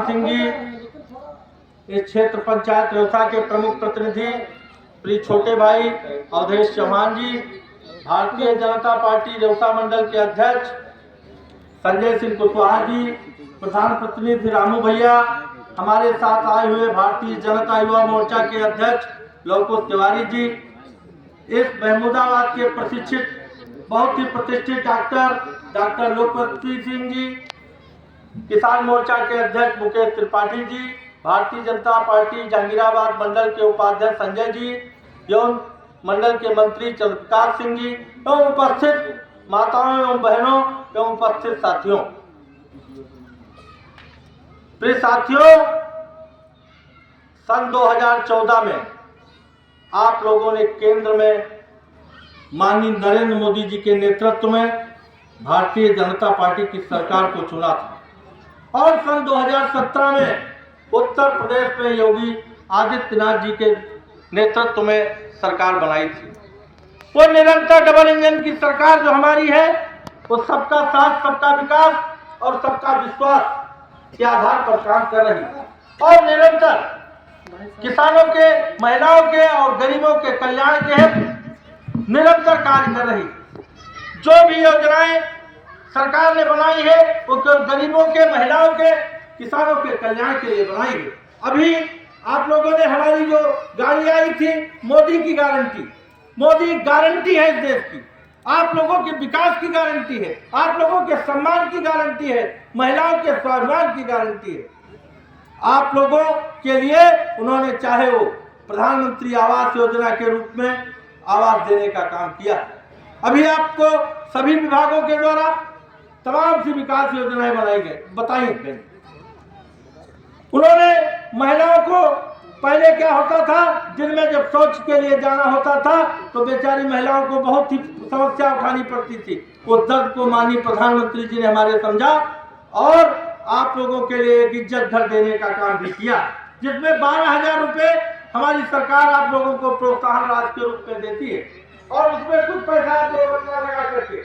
सिंह जी, इस क्षेत्र पंचायत रेवसा के प्रमुख प्रतिनिधि श्री छोटे भाई अवधेश चौहान जी, भारतीय जनता पार्टी रेवसा मंडल के अध्यक्ष संजय सिंह कुशवाहा जी, प्रधान प्रतिनिधि रामू भैया, हमारे साथ आए हुए भारतीय जनता युवा मोर्चा के अध्यक्ष लवकुश तिवारी जी, इस महमूदाबाद के प्रशिक्षित बहुत ही प्रतिष्ठित डॉक्टर लोकपति सिंह जी, किसान मोर्चा के अध्यक्ष मुकेश त्रिपाठी जी, भारतीय जनता पार्टी जहांगीराबाद मंडल के उपाध्यक्ष संजय जी एवं मंडल के मंत्री चंद्रप्रकाश सिंह जी एवं उपस्थित माताओं एवं बहनों एवं उपस्थित साथियों। प्रिय साथियों, सन 2014 में आप लोगों ने केंद्र में माननीय नरेंद्र मोदी जी के नेतृत्व में भारतीय जनता पार्टी की सरकार को चुना था और सन 2017 में उत्तर प्रदेश में योगी आदित्यनाथ जी के नेतृत्व में सरकार बनाई थी। वो निरंतर डबल इंजन की सरकार जो हमारी है, वो सबका साथ, सबका विकास और सबका विश्वास के आधार पर काम कर रही है और निरंतर किसानों के, महिलाओं के और गरीबों के कल्याण के हित निरंतर कार्य कर रही है। जो भी योजनाएं सरकार ने बनाई है वो गरीबों के, महिलाओं के, किसानों के कल्याण के लिए बनाई है। अभी आप लोगों ने हमारी जो गाड़ी आई थी, मोदी की गारंटी, मोदी गारंटी है इस देश की, आप लोगों के विकास की गारंटी है, आप लोगों के सम्मान की गारंटी है, महिलाओं के स्वाभिमान की गारंटी है। आप लोगों के लिए उन्होंने चाहे वो प्रधानमंत्री आवास योजना के रूप में आवास देने का काम किया। अभी आपको सभी विभागों के द्वारा तमाम सी विकास योजनाएं बताई गई। उन्होंने महिलाओं को, पहले क्या होता था, दिन में जब शौच के लिए जाना होता था तो बेचारी महिलाओं को बहुत ही समस्या उठानी पड़ती थी। वो दर्द को माननीय प्रधानमंत्री जी ने हमारे समझा और आप लोगों के लिए एक इज्जत घर देने का काम भी किया, जिसमें 12,000 रुपए हमारी सरकार आप लोगों को प्रोत्साहन राशि के रूप में देती है और उसमें कुछ पैसा लगा करके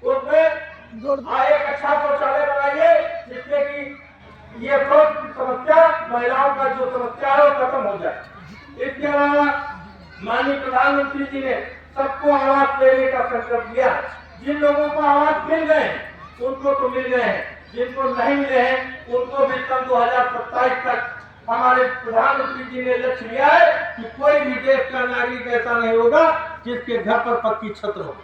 उसमें एक अच्छा शौचालय बनाइए, जिससे कि ये शौच की समस्या, महिलाओं का जो समस्या है वो खत्म हो जाए। इसके अलावा माननीय प्रधानमंत्री जी ने सबको आवास देने का संकल्प लिया। जिन लोगों को आवास मिल गए उनको तो मिल गए हैं, जिनको नहीं मिले हैं उनको भी सन 2027 तक हमारे प्रधानमंत्री जी ने लक्ष्य लिया है कि कोई भी देश का नागरिक ऐसा नहीं होगा जिसके घर पर पक्की छत हो।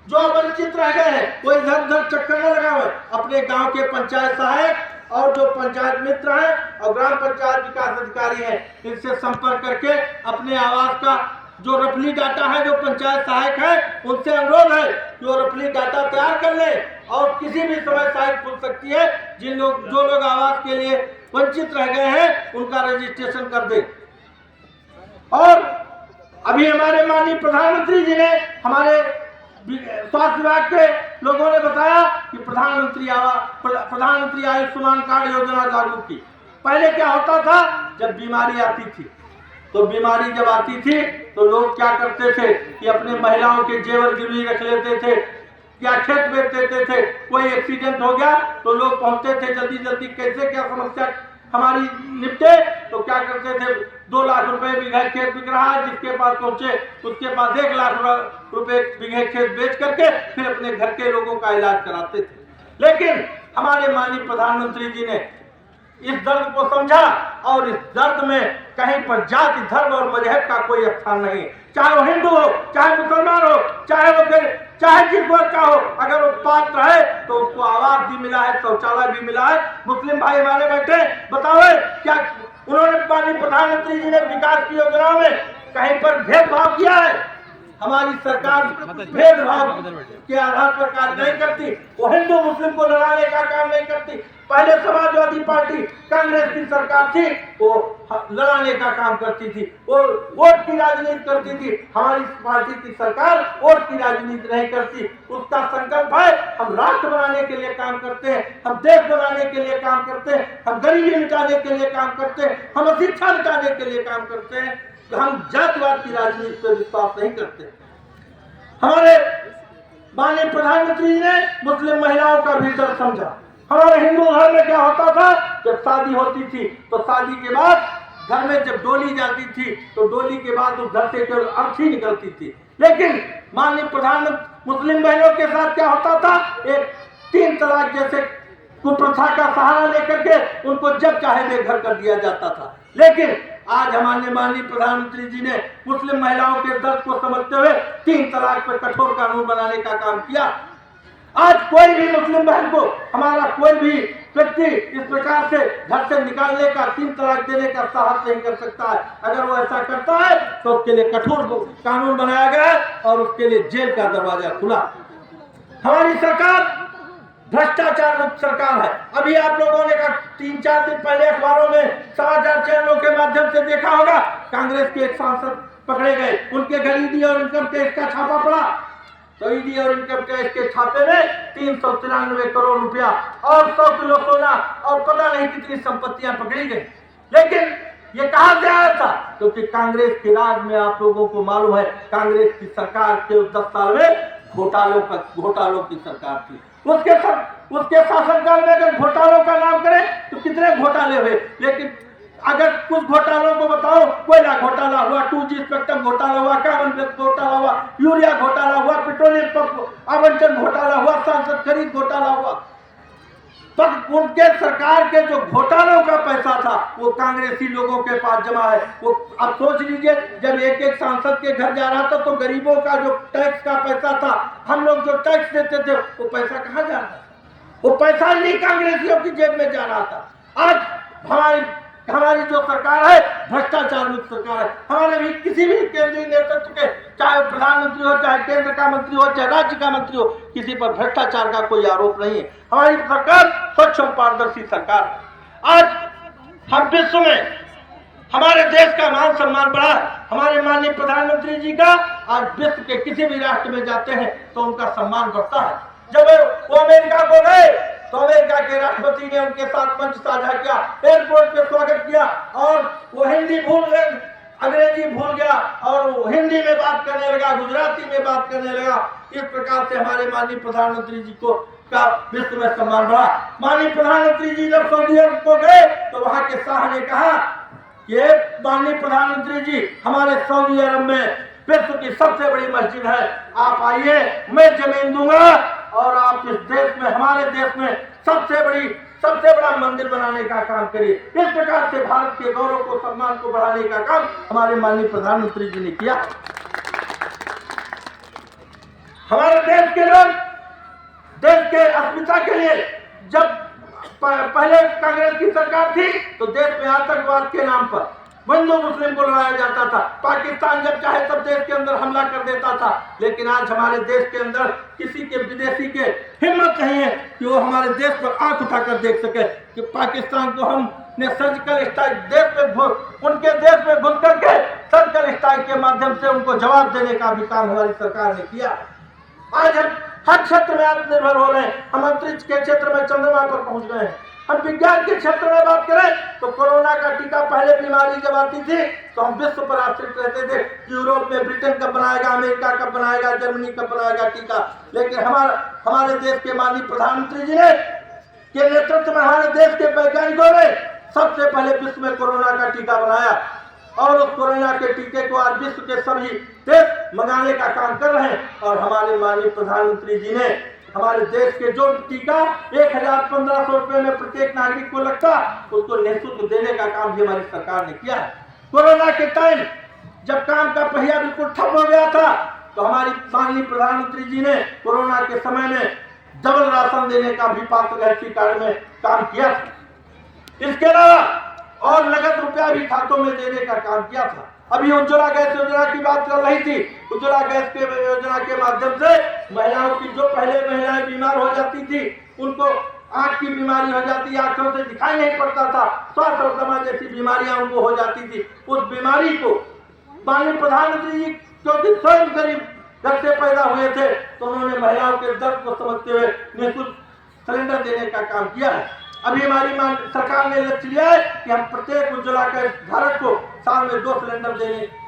जो वंचित रह गए हैं वो इधर उधर चक्कर न लगावे, अपने गांव के पंचायत सहायक और जो पंचायत मित्र हैं और ग्राम पंचायत विकास अधिकारी हैं, इनसे संपर्क करके अपने आवास का जो रफली डाटा है, जो पंचायत सहायक है, उनसे अनुरोध है कि वो रफली डाटा तैयार कर ले और किसी भी समय साइट खुल सकती है। जो लोग आवास के लिए वंचित रह गए हैं उनका रजिस्ट्रेशन कर दे। और अभी हमारे माननीय प्रधानमंत्री जी ने, हमारे स्वास्थ्य विभाग के लोगों ने बताया कि प्रधानमंत्री आयुष्मान कार्ड योजना लागू की। पहले क्या होता था, जब बीमारी आती थी तो बीमारी जब आती थी तो लोग क्या करते थे कि अपने महिलाओं के जेवर गिरवी रख लेते थे या खेत बेच देते थे। कोई एक्सीडेंट हो गया तो लोग पहुंचते थे जल्दी जल्दी, कैसे क्या समस्या हमारी निपटे, तो क्या करते थे 2 लाख रुपए बीघे खेत बिक रहा है, जिसके पास पहुंचे उसके पास 1 लाख रुपए बीघे खेत बेच करके फिर अपने घर के लोगों का इलाज कराते थे। लेकिन हमारे माननीय प्रधानमंत्री जी ने इस दर्द को समझा और इस दर्द में कहीं पर जाति, धर्म और मजहब का कोई स्थान नहीं। चाहे वो हिंदू हो, चाहे मुसलमान हो, चाहे जिस वर्ग का हो, अगर वो पात्र है तो उसको आवास भी मिला है, शौचालय भी मिला है। मुस्लिम भाई हमारे बैठे, बताओ क्या उन्होंने माननीय प्रधानमंत्री जी ने विकास की योजनाओं में कहीं पर भेदभाव किया है? हमारी सरकार भेदभाव के आधार पर कार्य नहीं करती। वो हिंदू मुस्लिम को लड़ाने का काम नहीं करती। पहले समाजवादी पार्टी कांग्रेस की सरकार थी, वो लड़ाने का काम करती थी, वो वोट की राजनीति करती थी। हमारी पार्टी की सरकार वोट की राजनीति नहीं करती। उसका संकल्प है, हम राष्ट्र बनाने के लिए काम करते हैं, हम देश बनाने के लिए काम करते हैं, हम गरीबी मिटाने के लिए काम करते हैं, हम अशिक्षा मिटाने के लिए काम करते हैं। हम जातिवाद की राजनीति पर विश्वास नहीं करते। हमारे माननीय प्रधानमंत्री जी ने मुस्लिम महिलाओं का भी दर्द समझा। हमारे हिंदू धर्म में क्या होता था, जब शादी होती थी तो शादी के बाद घर में जब डोली जाती थी तो डोली के बाद उस घर से केवल अर्थी निकलती थी। लेकिन माननीय प्रधानमंत्री मुस्लिम बहनों के साथ क्या होता था, एक 3 तलाक जैसे कुप्रथा का सहारा लेकर के उनको जब चाहे बेघर कर दिया जाता था। लेकिन आज हमारे माननीय प्रधानमंत्री जी ने मुस्लिम महिलाओं के दर्द को समझते हुए 3 तलाक पर कठोर कानून बनाने का काम किया। आज कोई भी मुस्लिम बहन को हमारा कोई भी व्यक्ति इस प्रकार से घर से निकालने का, 3 तलाक देने का साहस नहीं कर सकता है। अगर वो ऐसा करता है तो उसके लिए कठोर कानून बनाया गया है और उसके लिए जेल का दरवाजा खुला। हमारी सरकार भ्रष्टाचार मुक्त सरकार है। अभी आप लोगों ने 3-4 दिन पहले अखबारों में समाचार चैनलों के माध्यम से देखा होगा, कांग्रेस के एक सांसद पकड़े गए, उनके घर ईडी और इनकम टैक्स का छापा पड़ा। तो ईडी और इनकम टैक्स के छापे में 393 करोड़ रुपया और 100 किलो सोना और पता नहीं कितनी संपत्तियां पकड़ी गई। लेकिन ये कहां से आया था, क्योंकि कांग्रेस के राज में आप लोगों को मालूम है, कांग्रेस की सरकार के 10 साल में घोटालों की सरकार थी। उसके शासनकाल में अगर घोटालों का नाम करें तो कितने घोटाले हुए। लेकिन अगर कुछ घोटालों को बताओ, कोयला घोटाला हुआ, 2G स्पेक्ट्रम घोटाला हुआ, कॉमनवेल्थ घोटाला हुआ, यूरिया घोटाला हुआ, पेट्रोलियम पंप आवंटन घोटाला हुआ, सांसद खरीद घोटाला हुआ। पर उनके सरकार के जो घोटालों का पैसा था वो कांग्रेसी लोगों के पास जमा है। वो अब सोच लीजिए, जब एक सांसद के घर जा रहा था तो गरीबों का जो टैक्स का पैसा था, हम लोग जो टैक्स देते थे, वो पैसा कहाँ जा रहा था? वो पैसा नहीं कांग्रेसियों की जेब में जा रहा था। आज हमारी जो सरकार है भ्रष्टाचार मुक्त सरकार है। हमारे भी किसी भी केंद्रीय नेतृत्व के, चाहे प्रधानमंत्री हो, चाहे केंद्र का मंत्री हो, चाहे राज्य का मंत्री हो, किसी पर भ्रष्टाचार का कोई आरोप नहीं है। हमारी सरकार स्वच्छ और पारदर्शी सरकार है। आज हम विश्व में हमारे देश का मान सम्मान बढ़ा है। हमारे माननीय प्रधानमंत्री जी का आज विश्व के किसी भी राष्ट्र में जाते हैं तो उनका सम्मान बढ़ता है। जब वो अमेरिका को गए तो अमेरिका के राष्ट्रपति ने उनके साथ मंच साझा किया, एयरपोर्ट पे स्वागत किया और वो हिंदी भूल गए, अंग्रेजी भूल गया और वो हिंदी में बात करने लगा, गुजराती में बात करने लगा। इस प्रकार से हमारे माननीय प्रधानमंत्री जी का विश्व में सम्मान बढ़ा। माननीय प्रधानमंत्री जी जब सऊदी अरब को गए तो वहां के शाह ने कहा कि माननीय प्रधानमंत्री जी, हमारे सऊदी अरब में विश्व की सबसे बड़ी मस्जिद है, आप आइए, मैं जमीन दूंगा और आप इस देश में, हमारे देश में सबसे बड़ा मंदिर बनाने का काम करिए। इस प्रकार से भारत के गौरव को, सम्मान को बढ़ाने का काम हमारे माननीय प्रधानमंत्री जी ने किया। हमारे देश के लोग देश के अस्मिता के लिए, जब पहले कांग्रेस की सरकार थी तो देश में आतंकवाद के नाम पर हिंदू मुस्लिम को लड़ाया जाता था। पाकिस्तान जब चाहे तब देश के अंदर हमला कर देता था। लेकिन आज हमारे देश के अंदर किसी के, विदेशी के हिम्मत नहीं है कि वो हमारे देश पर आंख उठाकर देख सके कि पाकिस्तान को हमने सर्जिकल स्ट्राइक उनके देश में घुस करके सर्जिकल स्ट्राइक के माध्यम से उनको जवाब देने का भी काम हमारी सरकार ने किया। आज हम हर क्षेत्र में आत्मनिर्भर हो रहे हैं। हम अंतरिक्ष के क्षेत्र में चंद्रमा पर पहुंच गए हैं। हम विज्ञान के क्षेत्र में बात करें तो कोरोना का टीका, पहले बीमारी जब आती थी तो हम विश्व पर आश्रित रहते थे, यूरोप में ब्रिटेन कब बनाएगा, अमेरिका कब बनाएगा, जर्मनी कब बनाएगा टीका। लेकिन हमारे देश के माननीय प्रधानमंत्री जी ने के नेतृत्व में हमारे देश के वैज्ञानिकों ने सबसे पहले विश्व में कोरोना का टीका बनाया और उस कोरोना के टीके को आज विश्व के सभी देश मंगाने का काम कर रहे हैं। और हमारे माननीय प्रधानमंत्री जी ने हमारे देश के जो टीका 1,500 रुपए में प्रत्येक नागरिक को लगता, उसको निःशुल्क देने का काम भी हमारी सरकार ने किया है। कोरोना के टाइम जब काम का पहिया बिल्कुल ठप हो गया था तो हमारी माननीय प्रधानमंत्री जी ने कोरोना के समय में डबल राशन देने का भी पात्र कार्ड में काम किया था। इसके अलावा और नगद रुपया भी खातों में देने का काम किया था। अभी उज्ज्वला गैस योजना की बात कर रही थी। उज्ज्वला गैस के योजना के माध्यम से महिलाओं की, जो पहले महिलाएं बीमार हो जाती थी, उनको आंख की बीमारी हो जाती, आंखों से दिखाई नहीं पड़ता था, स्वास्थ्य और दमा जैसी बीमारियां उनको हो जाती थी। उस बीमारी को माननीय प्रधानमंत्री जी क्योंकि स्वयं गरीब घर से पैदा हुए थे तो उन्होंने महिलाओं के दर्द को समझते हुए निःशुल्क सिलेंडर देने का काम किया है। अभी हमारी सरकार ने लक्ष्य लिया है कि हम प्रत्येक उज्ज्वला गैस धारक को साल में 2 सिलेंडर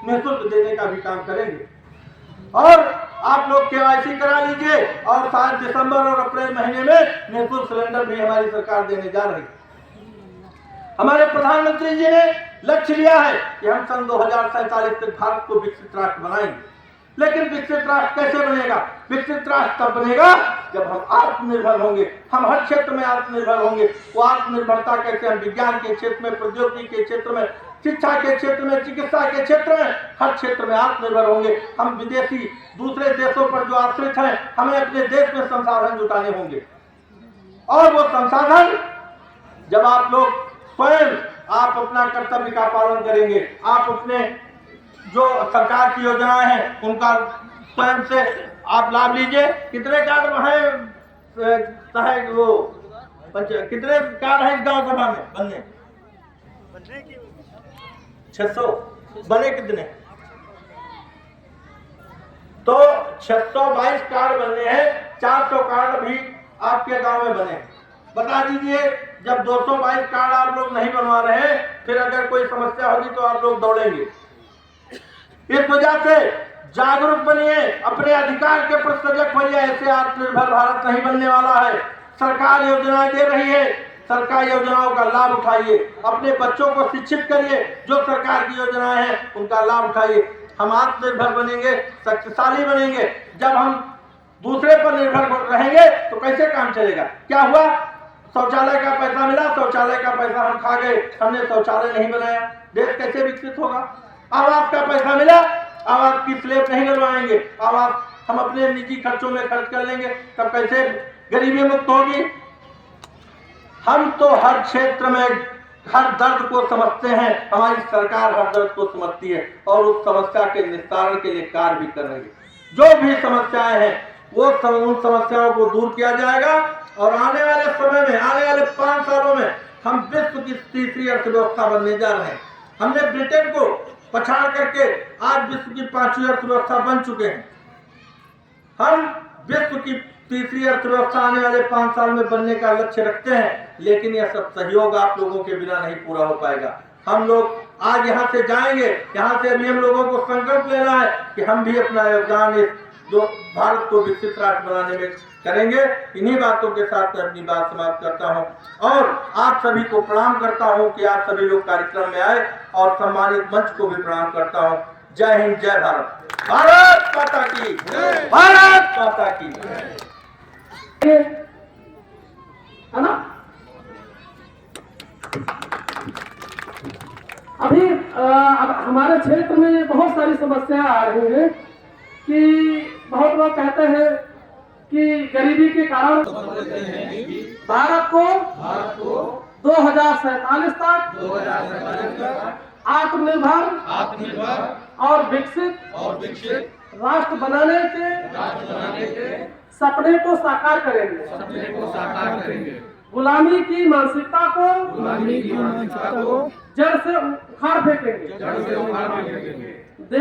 निःशुल्क देने का भी काम करेंगे। और आप लोग केवाईसी करा लीजिए और शायद दिसंबर और अप्रैल महीने में निःशुल्क सिलेंडर भी हमारी सरकार देने जा रही है। हमारे प्रधानमंत्री जी ने लक्ष्य लिया है कि हम सन 2047 तक भारत को विकसित राष्ट्र बनाएंगे। लेकिन विकसित राष्ट्र कैसे बनेगा? विकसित राष्ट्र तब बनेगा जब हम आत्मनिर्भर होंगे, हम हर क्षेत्र में आत्मनिर्भर होंगे। वो आत्मनिर्भरता कैसे? हम विज्ञान के क्षेत्र में, प्रौद्योगिकी के क्षेत्र में, शिक्षा के क्षेत्र में, चिकित्सा के क्षेत्र में, हर क्षेत्र में आत्मनिर्भर होंगे। हम विदेशी दूसरे देशों पर जो आश्रित हैं, हमें अपने देश में संसाधन जुटाने होंगे। और वो संसाधन जब आप लोग स्वयं आप अपना कर्तव्य का पालन करेंगे, आप अपने जो सरकार की योजनाएं हैं उनका स्वयं से आप लाभ लीजिए। कितने कार्ड है वो कितने कार्ड है इस गांव सभा में बनने की? 600 बने कितने? तो 622 कार्ड बनने हैं। 400 कार्ड अभी आपके गांव में बने। बता दीजिए, जब 222 कार्ड आप लोग नहीं बनवा रहे हैं, फिर अगर कोई समस्या होगी तो आप लोग दौड़ेंगे। इस वजह से जागरूक बनिए, अपने अधिकार के प्रति सजग होइए। ऐसे आत्मनिर्भर भारत नहीं बनने वाला है। सरकार योजनाएं दे रही है, सरकारी योजनाओं का लाभ उठाइए। अपने बच्चों को शिक्षित करिए, जो सरकार की योजनाएं हैं उनका लाभ उठाइए। हम आत्मनिर्भर बनेंगे, शक्तिशाली बनेंगे। जब हम दूसरे पर निर्भर रहेंगे तो कैसे काम चलेगा? क्या हुआ? शौचालय का पैसा मिला, शौचालय का पैसा हम खा गए, हमने शौचालय नहीं बनाया, देश कैसे विकसित होगा? आवास का पैसा मिला, आवास की स्लैब नहीं डलवाएंगे, आवास हम अपने निजी खर्चों में खर्च कर लेंगे, तब कैसे गरीबी मुक्त होगी? हम तो हर क्षेत्र में हर दर्द को समझते हैं। हमारी सरकार हर दर्द को समझती है और उस समस्या के निस्तारण के लिए कार्य भी कर रही है। जो भी समस्याएं हैं वो उन समस्याओं को दूर किया जाएगा और आने वाले समय में, आने वाले 5 सालों में हम विश्व की तीसरी अर्थव्यवस्था बनने जा रहे हैं। हमने ब्रिटेन को पछाड़ करके आज विश्व की 5वीं अर्थव्यवस्था बन चुके हैं। हम विश्व की तीसरी अर्थव्यवस्था आने वाले 5 साल में बनने का लक्ष्य रखते हैं, लेकिन यह सब सहयोग आप लोगों के बिना नहीं पूरा हो पाएगा। हम लोग आज यहाँ से जाएंगे, यहाँ से अभी हम लोगों को संकल्प लेना है कि हम भी अपना योगदान इस जो भारत को विकसित राष्ट्र बनाने में करेंगे। इन्हीं बातों के साथ मैं अपनी बात समाप्त करता हूं और आप सभी को प्रणाम करता हूं कि आप सभी लोग कार्यक्रम में आए और सम्मानित मंच को भी प्रणाम करता हूं। जय हिंद, जय भारत, भारत माता की, भारत माता की। है ना? अभी अब हमारे क्षेत्र में बहुत सारी समस्याएं आ रही हैं कि बहुत लोग कहते हैं कि गरीबी के कारण भारत को 2047 तक आत्मनिर्भर और विकसित राष्ट्र बनाने के सपने को साकार करेंगे। गुलामी की मानसिकता को जड़ से उखाड़ फेंकेंगे।